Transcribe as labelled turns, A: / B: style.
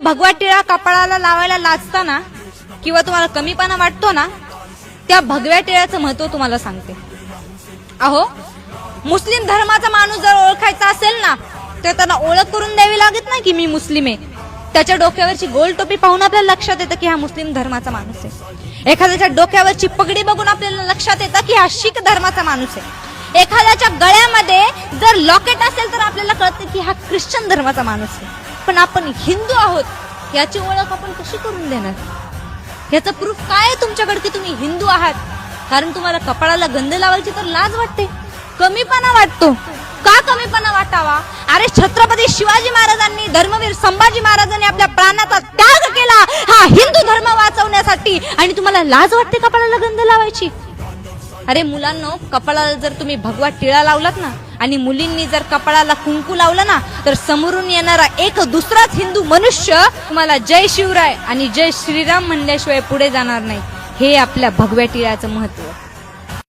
A: भगवा टिळा कपाळाला लावायला लाजताना किंवा तुम्हाला कमीपणा वाटतो ना, त्या भगव्या टिळ्याचं महत्व तुम्हाला सांगते. अहो, मुस्लिम धर्माचा माणूस जर ओळखायचा असेल ना, तर त्यांना ओळख करून द्यावी लागत नाही की मी मुस्लिम आहे. त्याच्या डोक्यावरची गोल टोपी पाहून आपल्याला लक्षात येतं की हा मुस्लिम धर्माचा माणूस आहे. एखाद्याच्या डोक्यावरची पगडी बघून आपल्याला लक्षात येतं की हा शीख धर्माचा माणूस आहे. एखाद्याच्या गळ्यामध्ये जर लॉकेट असेल तर आपल्याला कळतं की हा ख्रिश्चन धर्माचा माणूस आहे. पण आपण हिंदू आहोत याची ओळख आपण कशी करून देणार? याचं प्रूफ काय आहे तुमच्याकडे की तुम्ही हिंदू आहात? कारण तुम्हाला कपाळाला गंध लावायची तर लाज वाटते, कमीपणा वाटतो. का कमीपणा वाटावा? अरे, छत्रपती शिवाजी महाराजांनी, धर्मवीर संभाजी महाराजांनी आपल्या प्राणाचा त्याग केला हा हिंदू धर्म वाचवण्यासाठी, आणि तुम्हाला लाज वाटते कपाळाला गंध लावायची? अरे मुलांनो, कपाळाला जर तुम्ही भगवा टिळा लावलात ना, आणि मुलींनी जर कपाळाला कुंकू लावलं ना, तर समोरून येणारा एक दुसराच हिंदू मनुष्य तुम्हाला जय शिवराय आणि जय श्रीराम म्हणल्याशिवाय पुढे जाणार नाही. हे आपल्या भगव्या टिळ्याचं महत्व.